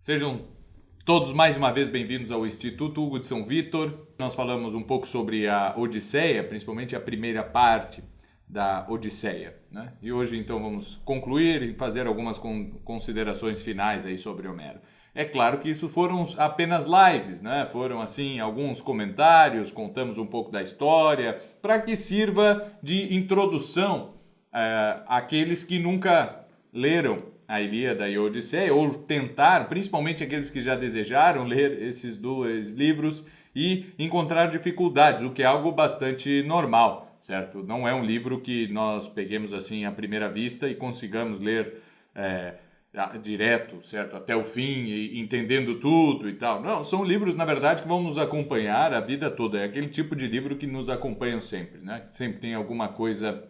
Sejam todos mais uma vez bem-vindos ao Instituto Hugo de São Vítor. Nós falamos um pouco sobre a Odisseia, principalmente a primeira parte da Odisseia, né? E hoje então vamos concluir e fazer algumas considerações finais aí sobre Homero. É claro que isso foram apenas lives, né? Foram assim alguns comentários, contamos um pouco da história, para que sirva de introdução àqueles que nunca leram a Ilíada e a Odisseia, ou tentaram, principalmente aqueles que já desejaram ler esses dois livros e encontrar dificuldades, o que é algo bastante normal, certo? Não é um livro que nós peguemos assim à primeira vista e consigamos ler direto, certo? Até o fim, e entendendo tudo e tal. Não, são livros, na verdade, que vão nos acompanhar a vida toda. É aquele tipo de livro que nos acompanham sempre, né? Sempre tem alguma coisa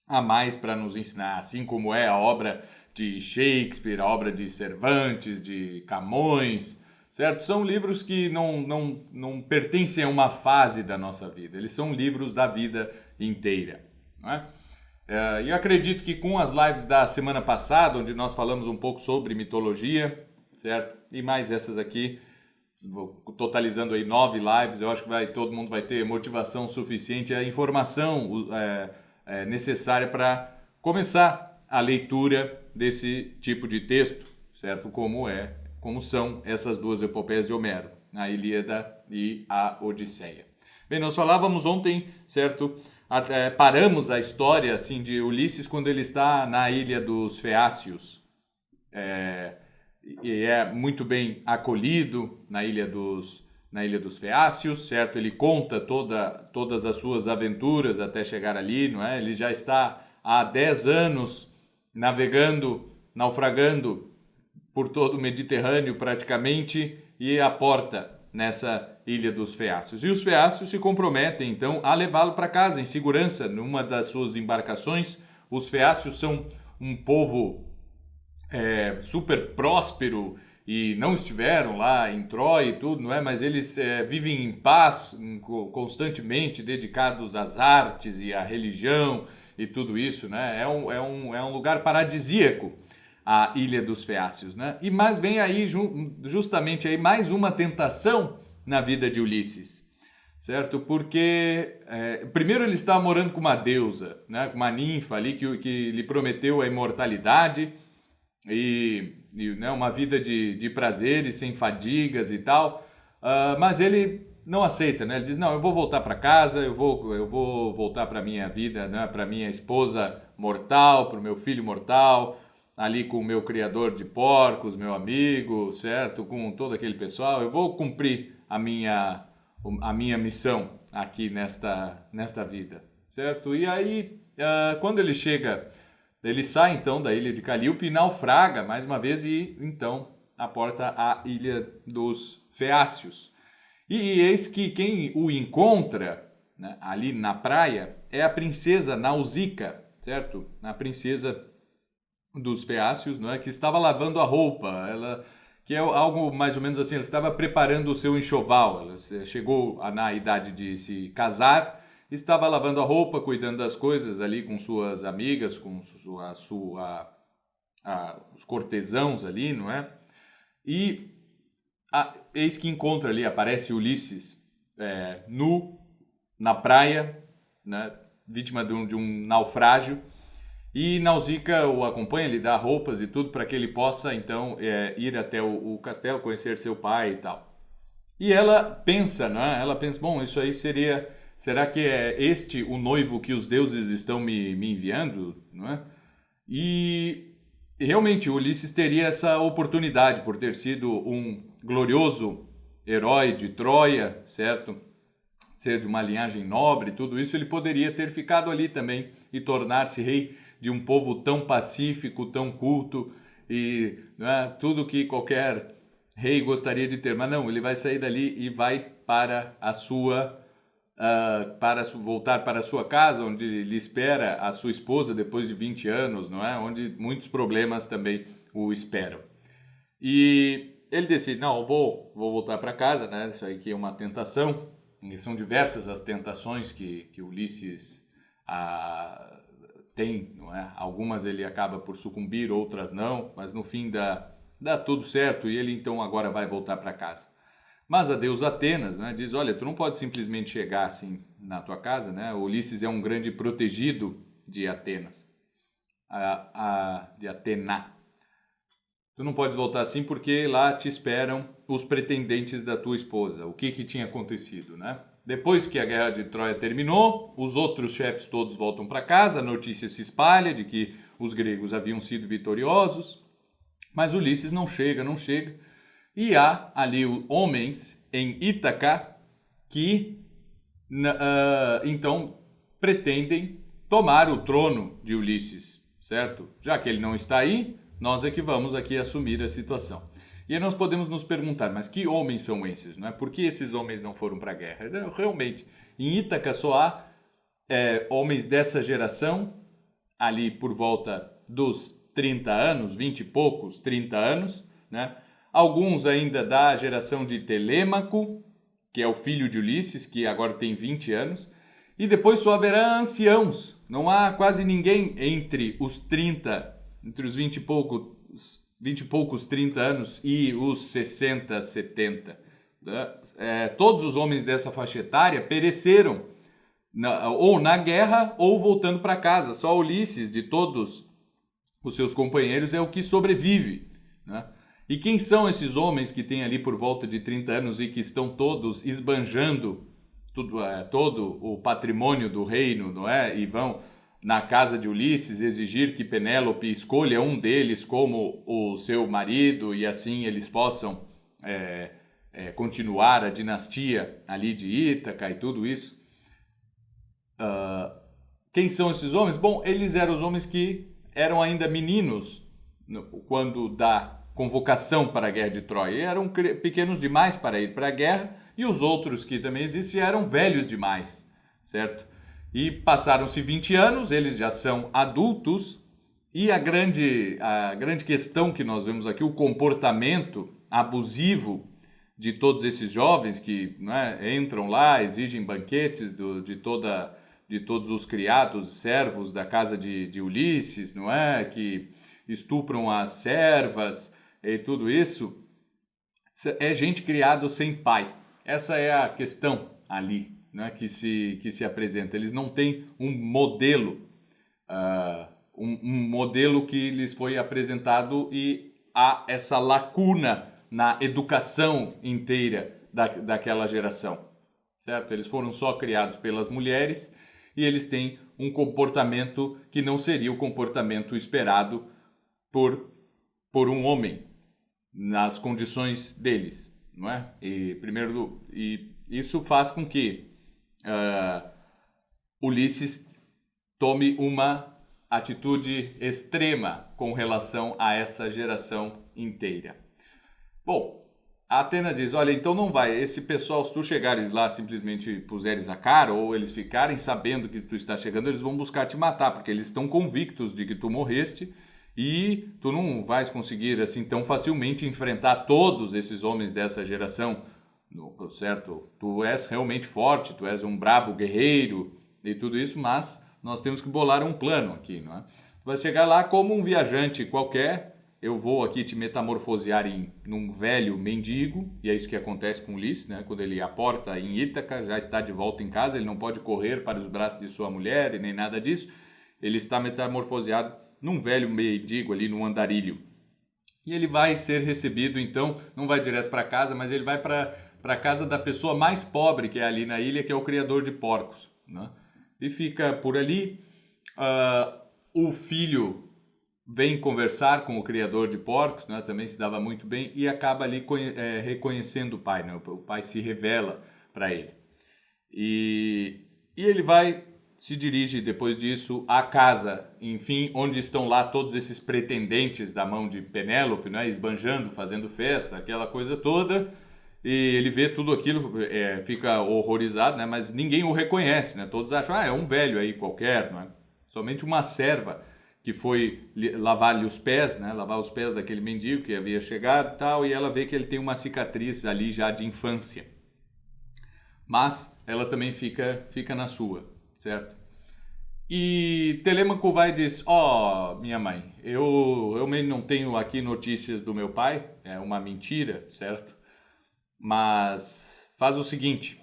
a mais para nos ensinar, assim como é a obra de Shakespeare, a obra de Cervantes, de Camões, certo? São livros que não pertencem a uma fase da nossa vida, eles são livros da vida inteira, não é? E eu acredito que com as lives da semana passada, onde nós falamos um pouco sobre mitologia, certo? E mais essas aqui, totalizando aí 9 lives, eu acho que todo mundo vai ter motivação suficiente, a informação necessária para começar a leitura desse tipo de texto, certo? Como são essas duas epopeias de Homero, a Ilíada e a Odisseia. Bem, nós falávamos ontem, certo? Paramos a história assim de Ulisses quando ele está na ilha dos Feácios. E é muito bem acolhido na ilha dos Feácios, certo? Ele conta todas as suas aventuras até chegar ali, não é? Ele já está há 10 anos naufragando por todo o Mediterrâneo praticamente e aporta nessa ilha dos Feácios. E os Feácios se comprometem então a levá-lo para casa em segurança numa das suas embarcações. Os Feácios são um povo super próspero e não estiveram lá em Troia e tudo, não é? Mas eles vivem em paz constantemente, dedicados às artes e à religião e tudo isso, né? É um lugar paradisíaco, a Ilha dos Feácios, né? Mas vem aí justamente aí mais uma tentação na vida de Ulisses, certo? Porque primeiro ele estava morando com uma deusa, né? Com uma ninfa ali que lhe prometeu a imortalidade e né, uma vida de prazeres, sem fadigas e tal, mas ele não aceita, né? Ele diz, não, eu vou voltar para casa, eu vou voltar para minha vida, né? Para minha esposa mortal, para o meu filho mortal, ali com o meu criador de porcos, meu amigo, certo? Com todo aquele pessoal, eu vou cumprir a minha missão aqui nesta vida, certo? E aí, quando ele sai então da ilha de Calíope e naufraga mais uma vez e então aporta a ilha dos Feácios. E eis que quem o encontra, né, ali na praia é a princesa Nausica, certo? A princesa dos Feácios, não é? Que estava lavando a roupa. Que é algo mais ou menos assim, ela estava preparando o seu enxoval. Ela chegou na idade de se casar, estava lavando a roupa, cuidando das coisas ali com suas amigas, com os cortesãos ali, não é? E eis que encontra ali, aparece Ulisses nu na praia, né? Vítima de um naufrágio. E Nausicaa o acompanha, lhe dá roupas e tudo para que ele possa então ir até o castelo, conhecer seu pai e tal. E ela pensa, né? Ela pensa, bom, isso aí será que é este o noivo que os deuses estão me enviando, não é? E realmente Ulisses teria essa oportunidade por ter sido um glorioso herói de Troia, certo? Ser de uma linhagem nobre, tudo isso, ele poderia ter ficado ali também e tornar-se rei de um povo tão pacífico, tão culto e né, tudo que qualquer rei gostaria de ter. Mas não, ele vai sair dali e vai para voltar para a sua casa, onde lhe espera a sua esposa depois de 20 anos, não é? Onde muitos problemas também o esperam. E ele decide, não, eu vou voltar para casa, né? Isso aí que é uma tentação. E são diversas as tentações que Ulisses tem, não é? Algumas ele acaba por sucumbir, outras não, mas no fim dá tudo certo e ele então agora vai voltar para casa. Mas a deusa Atenas, né, diz, olha, tu não pode simplesmente chegar assim na tua casa, né? Ulisses é um grande protegido de Atenas, de Atena. Tu não podes voltar assim porque lá te esperam os pretendentes da tua esposa. O que tinha acontecido, né? Depois que a guerra de Troia terminou, os outros chefes todos voltam para casa, a notícia se espalha de que os gregos haviam sido vitoriosos, mas Ulisses não chega. E há ali homens em Ítaca que então pretendem tomar o trono de Ulisses, certo? Já que ele não está aí, nós é que vamos aqui assumir a situação. E aí nós podemos nos perguntar, mas que homens são esses? Não é? Por que esses homens não foram para a guerra? Realmente, em Ítaca só há homens dessa geração, ali por volta dos 30 anos, 20 e poucos, 30 anos, né? Alguns ainda da geração de Telêmaco, que é o filho de Ulisses, que agora tem 20 anos, e depois só haverá anciãos. Não há quase ninguém entre os 30, entre os 20 e poucos 30 anos e os 60, 70. Todos os homens dessa faixa etária pereceram ou na guerra ou voltando para casa. Só Ulisses, de todos os seus companheiros, é o que sobrevive, né? E quem são esses homens que têm ali por volta de 30 anos e que estão todos esbanjando todo o patrimônio do reino, não é? E vão na casa de Ulisses exigir que Penélope escolha um deles como o seu marido e assim eles possam continuar a dinastia ali de Ítaca e tudo isso. Quem são esses homens? Bom, eles eram os homens que eram ainda meninos quando da convocação para a guerra de Troia. E eram pequenos demais para ir para a guerra e os outros que também existiam eram velhos demais, certo? E passaram-se 20 anos, eles já são adultos e a grande questão que nós vemos aqui, o comportamento abusivo de todos esses jovens que, né, entram lá, exigem banquetes de todos os criados e servos da casa de Ulisses, não é? Que estupram as servas e tudo isso, é gente criada sem pai. Essa é a questão ali, né, que se apresenta. Eles não têm um modelo, um modelo que lhes foi apresentado e há essa lacuna na educação inteira daquela geração, certo? Eles foram só criados pelas mulheres e eles têm um comportamento que não seria o comportamento esperado por um homem nas condições deles, não é? E isso faz com que Ulisses tome uma atitude extrema com relação a essa geração inteira. Bom, a Atenas diz, olha, então não vai, esse pessoal, se tu chegares lá, simplesmente puseres a cara, ou eles ficarem sabendo que tu está chegando, eles vão buscar te matar, porque eles estão convictos de que tu morreste, e tu não vais conseguir assim tão facilmente enfrentar todos esses homens dessa geração, certo? Tu és realmente forte, tu és um bravo guerreiro e tudo isso, mas nós temos que bolar um plano aqui, não é? Tu vai chegar lá como um viajante qualquer, eu vou aqui te metamorfosear num velho mendigo, e é isso que acontece com Ulisses, né? Quando ele aporta em Ítaca, já está de volta em casa, ele não pode correr para os braços de sua mulher e nem nada disso, ele está metamorfoseado num velho mendigo ali, num andarilho. E ele vai ser recebido, então, não vai direto para casa, mas ele vai para a casa da pessoa mais pobre que é ali na ilha, que é o criador de porcos, né? E fica por ali. O filho vem conversar com o criador de porcos, né? Também se dava muito bem, e acaba ali reconhecendo o pai, né? O pai se revela para ele. E ele se dirige depois disso à casa, enfim, onde estão lá todos esses pretendentes da mão de Penélope, né, esbanjando, fazendo festa, aquela coisa toda, e ele vê tudo aquilo, fica horrorizado, né, mas ninguém o reconhece, né, todos acham, é um velho aí qualquer, não é? Somente uma serva que foi lavar-lhe os pés, né, lavar os pés daquele mendigo que havia chegado e tal, e ela vê que ele tem uma cicatriz ali já de infância, mas ela também fica na sua. Certo? E Telêmaco vai e diz: minha mãe, eu realmente não tenho aqui notícias do meu pai, é uma mentira, certo? Mas faz o seguinte,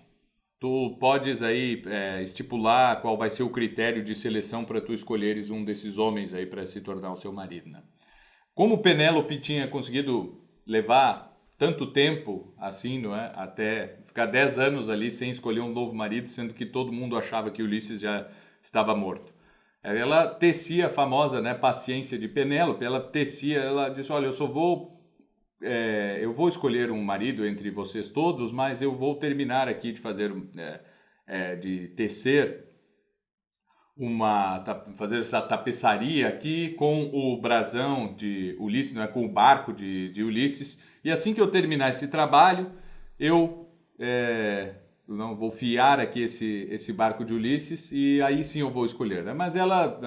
tu podes aí estipular qual vai ser o critério de seleção para tu escolheres um desses homens aí para se tornar o seu marido, né? Como Penélope tinha conseguido levar tanto tempo assim, não é? Até ficar 10 anos ali sem escolher um novo marido, sendo que todo mundo achava que Ulisses já estava morto. Ela tecia a famosa, né, paciência de Penélope, ela disse, olha, eu vou escolher um marido entre vocês todos, mas eu vou terminar aqui de de tecer fazer essa tapeçaria aqui com o brasão de Ulisses, não é, com o barco de Ulisses. E assim que eu terminar esse trabalho, eu não vou fiar aqui esse barco de Ulisses e aí sim eu vou escolher, né? Mas ela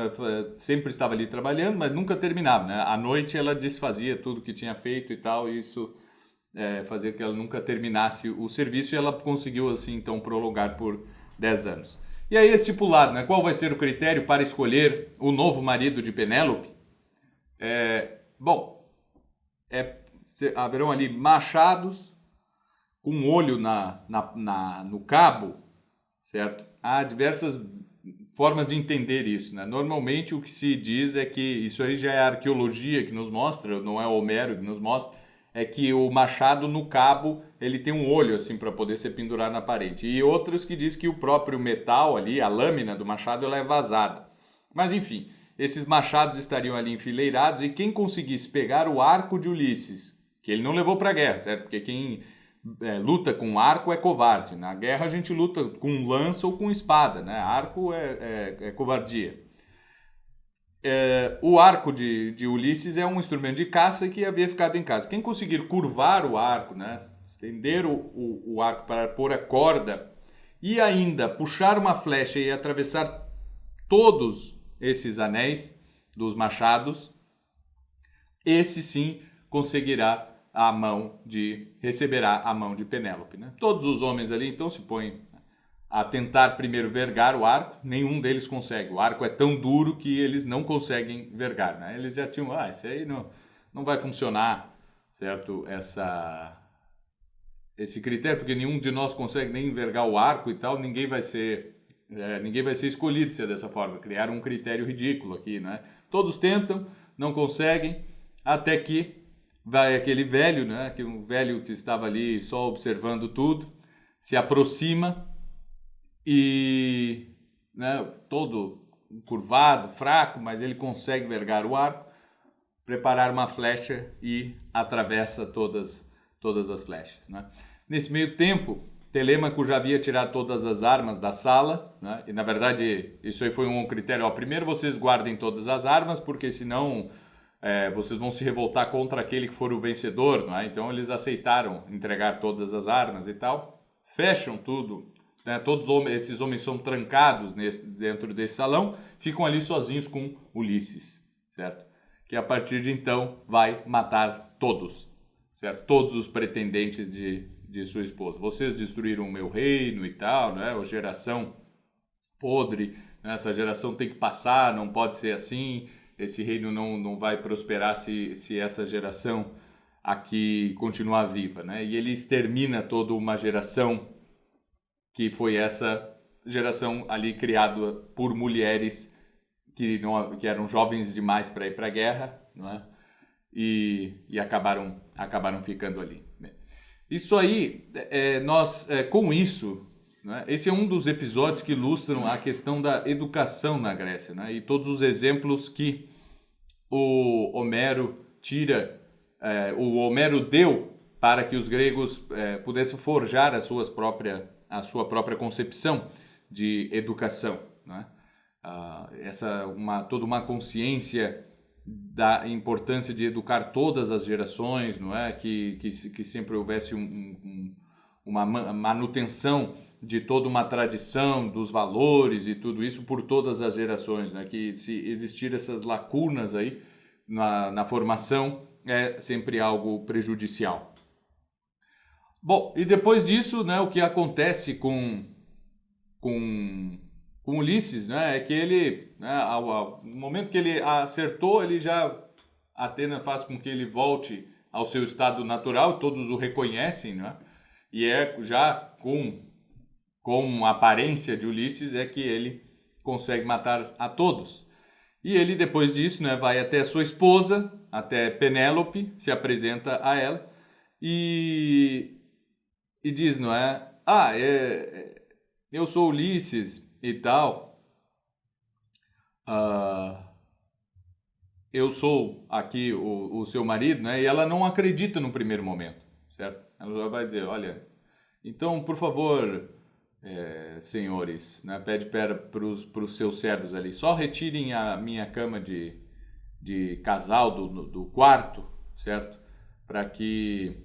sempre estava ali trabalhando, mas nunca terminava, né? À noite ela desfazia tudo que tinha feito e tal, e isso fazia que ela nunca terminasse o serviço e ela conseguiu assim então prolongar por 10 anos. E aí estipulado, né? Qual vai ser o critério para escolher o novo marido de Penélope? Bom, haverão ali machados com um olho no cabo, certo? Há diversas formas de entender isso, né? Normalmente o que se diz é que isso aí já é a arqueologia que nos mostra, não é o Homero que nos mostra, é que o machado no cabo ele tem um olho assim para poder ser pendurado na parede. E outros que diz que o próprio metal ali, a lâmina do machado, ela é vazada. Mas enfim, esses machados estariam ali enfileirados e quem conseguisse pegar o arco de Ulisses, que ele não levou para a guerra, certo? Porque quem luta com arco é covarde. Na guerra a gente luta com lança ou com espada, né? Arco é covardia. O arco de Ulisses é um instrumento de caça que havia ficado em casa. Quem conseguir curvar o arco, né? Estender o arco para pôr a corda e ainda puxar uma flecha e atravessar todos esses anéis dos machados, esse sim receberá a mão de Penélope, né? Todos os homens ali então se põem a tentar primeiro vergar o arco, nenhum deles consegue. O arco é tão duro que eles não conseguem vergar, né? Eles já tinham, isso aí não vai funcionar, certo? Esse critério, porque nenhum de nós consegue nem vergar o arco e tal, ninguém vai ser escolhido se é dessa forma. Criaram um critério ridículo aqui, né? Todos tentam, não conseguem, até que vai aquele velho, né? Um velho que estava ali só observando tudo, se aproxima e, né, todo curvado, fraco, mas ele consegue vergar o arco, preparar uma flecha e atravessa todas as flechas, né? Nesse meio tempo, Telêmaco já havia tirado todas as armas da sala, né? E na verdade isso aí foi um critério. Primeiro vocês guardem todas as armas, porque senão vocês vão se revoltar contra aquele que for o vencedor, não é? Então eles aceitaram entregar todas as armas e tal, fecham tudo, né? Todos esses homens são trancados dentro desse salão, ficam ali sozinhos com Ulisses, certo? Que a partir de então vai matar todos, certo? Todos os pretendentes de sua esposa. Vocês destruíram o meu reino e tal, né? A geração podre, né? Essa geração tem que passar, não pode ser assim. Esse reino não vai prosperar se essa geração aqui continuar viva, né? E ele extermina toda uma geração que foi essa geração ali criada por mulheres que eram jovens demais para ir para a guerra, não é? E acabaram ficando ali. Isso aí, com isso, né, esse é um dos episódios que ilustram a questão da educação na Grécia, né? E todos os exemplos que o Homero deu para que os gregos pudessem forjar a sua própria concepção de educação, né? Toda uma consciência da importância de educar todas as gerações, não é? Que sempre houvesse uma manutenção de toda uma tradição, dos valores e tudo isso por todas as gerações, né? Que se existir essas lacunas aí na formação é sempre algo prejudicial. Bom, e depois disso, né, o que acontece com com Ulisses, né, é que ele, né, no momento que ele acertou, ele já, Atena faz com que ele volte ao seu estado natural, todos o reconhecem, né, e é já com a aparência de Ulisses é que ele consegue matar a todos. E ele, depois disso, né, vai até sua esposa, até Penélope, se apresenta a ela e diz, não é? Eu sou Ulisses e tal. Eu sou aqui o seu marido, né? E ela não acredita no primeiro momento, certo? Ela vai dizer, olha, então, por favor, senhores, né? Pede para os seus servos ali, só retirem a minha cama de casal do quarto, certo? Para que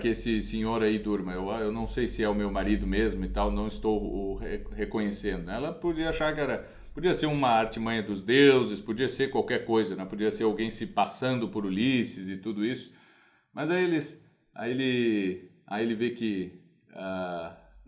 esse senhor aí durma. Eu não sei se é o meu marido mesmo e tal, não estou o reconhecendo, né? Ela podia achar que podia ser uma artimanha dos deuses, podia ser qualquer coisa, né? Podia ser alguém se passando por Ulisses e tudo isso. Mas aí ele vê que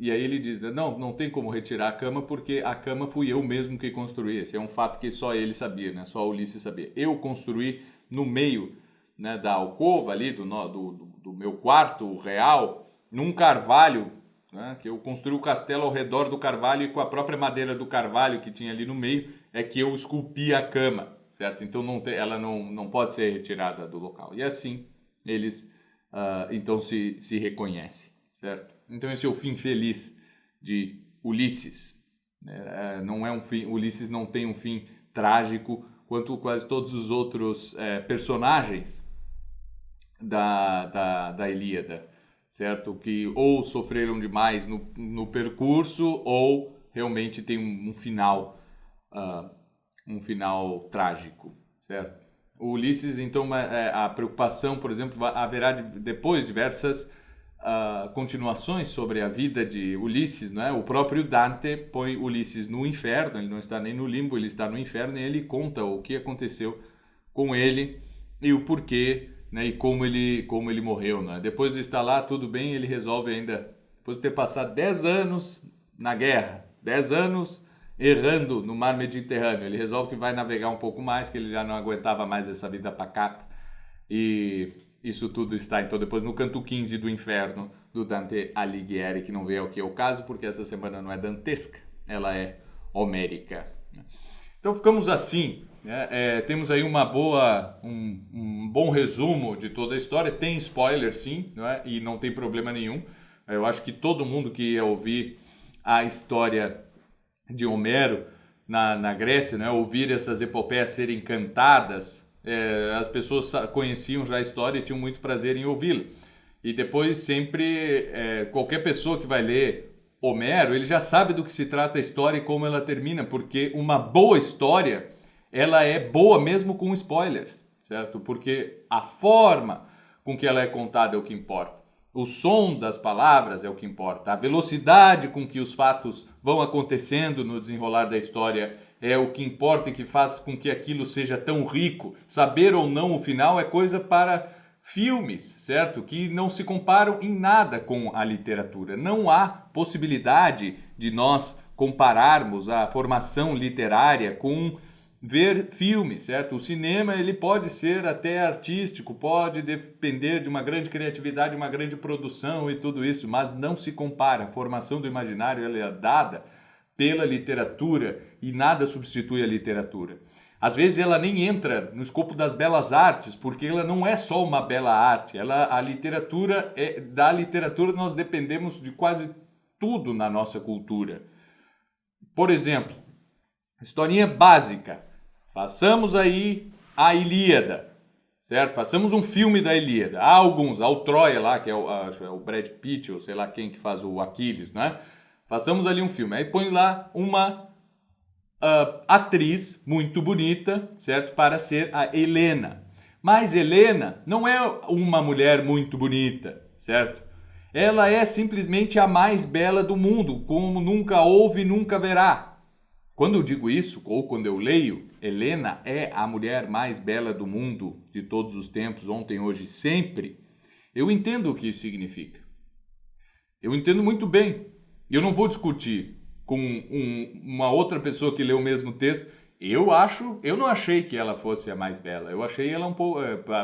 e aí ele diz, né, não tem como retirar a cama porque a cama fui eu mesmo que construí. Esse é um fato que só ele sabia, né? Só Ulisses sabia. Eu construí no meio, né, da alcova ali do meu quarto real, num carvalho, né, que eu construí o castelo ao redor do carvalho e com a própria madeira do carvalho que tinha ali no meio é que eu esculpi a cama, certo? Então ela não pode ser retirada do local. E assim eles então se reconhecem, certo? Então esse é o fim feliz de Ulisses. Não é um fim, Ulisses não tem um fim trágico quanto quase todos os outros personagens da Ilíada, certo? Que ou sofreram demais no percurso ou realmente tem um final trágico, certo? O Ulisses, então, a preocupação, por exemplo, haverá depois diversas continuações sobre a vida de Ulisses, né? O próprio Dante põe Ulisses no inferno, ele não está nem no limbo, ele está no inferno e ele conta o que aconteceu com ele e o porquê, né? E como ele morreu, né? Depois de estar lá, tudo bem, ele resolve ainda, depois de ter passado 10 anos na guerra, 10 anos errando no mar Mediterrâneo, ele resolve que vai navegar um pouco mais, que ele já não aguentava mais essa vida pacata. E isso tudo está, então, depois no canto 15 do Inferno, do Dante Alighieri, que não veio aqui ao caso, porque essa semana não é dantesca, ela é homérica. Então ficamos assim, né? Temos aí um bom resumo de toda a história, tem spoiler sim, não é? E não tem problema nenhum. Eu acho que todo mundo que ia ouvir a história de Homero na Grécia, né? Ouvir essas epopeias serem cantadas, as pessoas conheciam já a história e tinham muito prazer em ouvi-la. E depois sempre, qualquer pessoa que vai ler Homero, ele já sabe do que se trata a história e como ela termina, porque uma boa história, ela é boa mesmo com spoilers, certo? Porque a forma com que ela é contada é o que importa. O som das palavras é o que importa. A velocidade com que os fatos vão acontecendo no desenrolar da história é o que importa e que faz com que aquilo seja tão rico. Saber ou não o final é coisa para filmes, certo? Que não se comparam em nada com a literatura. Não há possibilidade de nós compararmos a formação literária com ver filmes, certo? O cinema, ele pode ser até artístico, pode depender de uma grande criatividade, uma grande produção e tudo isso, mas não se compara. A formação do imaginário, ela é dada pela literatura e nada substitui a literatura. Às vezes ela nem entra no escopo das belas artes, porque ela não é só uma bela arte. Da literatura nós dependemos de quase tudo na nossa cultura. Por exemplo, historinha básica. Façamos aí a Ilíada, certo? Façamos um filme da Ilíada. Há alguns, o Troia lá, que é o Brad Pitt, ou sei lá quem que faz o Aquiles, né? Façamos ali um filme. Aí põe lá uma atriz muito bonita, certo? Para ser a Helena. Mas Helena não é uma mulher muito bonita, certo? Ela é simplesmente a mais bela do mundo, como nunca houve e nunca haverá. Quando eu digo isso, ou quando eu leio, Helena é a mulher mais bela do mundo de todos os tempos, ontem, hoje, sempre, eu entendo o que isso significa. Eu entendo muito bem. E eu não vou discutir com uma outra pessoa que leu o mesmo texto, eu não achei que ela fosse a mais bela. Eu achei ela um pouco,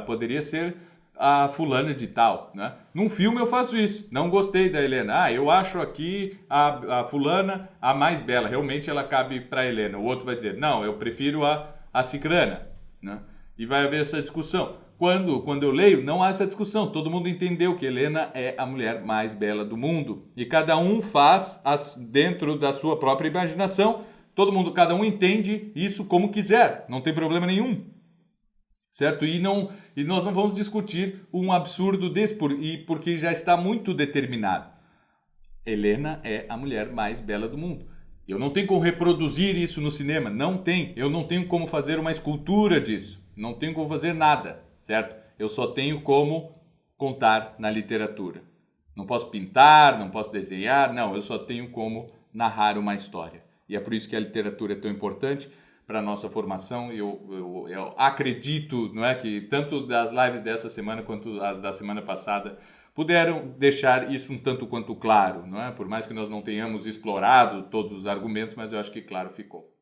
poderia ser a fulana de tal, né? Num filme eu faço isso. Não gostei da Helena. Eu acho aqui a fulana a mais bela. Realmente ela cabe para Helena. O outro vai dizer, não, eu prefiro a cicrana, né? E vai haver essa discussão. Quando eu leio, não há essa discussão. Todo mundo entendeu que Helena é a mulher mais bela do mundo. E cada um faz dentro da sua própria imaginação. Cada um entende isso como quiser. Não tem problema nenhum. Certo? E nós não vamos discutir um absurdo desse, porque já está muito determinado. Helena é a mulher mais bela do mundo. Eu não tenho como reproduzir isso no cinema. Não tem. Eu não tenho como fazer uma escultura disso. Não tenho como fazer nada. Certo? Eu só tenho como contar na literatura. Não posso pintar, não posso desenhar. Não, eu só tenho como narrar uma história. E é por isso que a literatura é tão importante para a nossa formação. Eu acredito, não é, que tanto das lives dessa semana quanto as da semana passada puderam deixar isso um tanto quanto claro, não é? Por mais que nós não tenhamos explorado todos os argumentos, mas eu acho que claro ficou.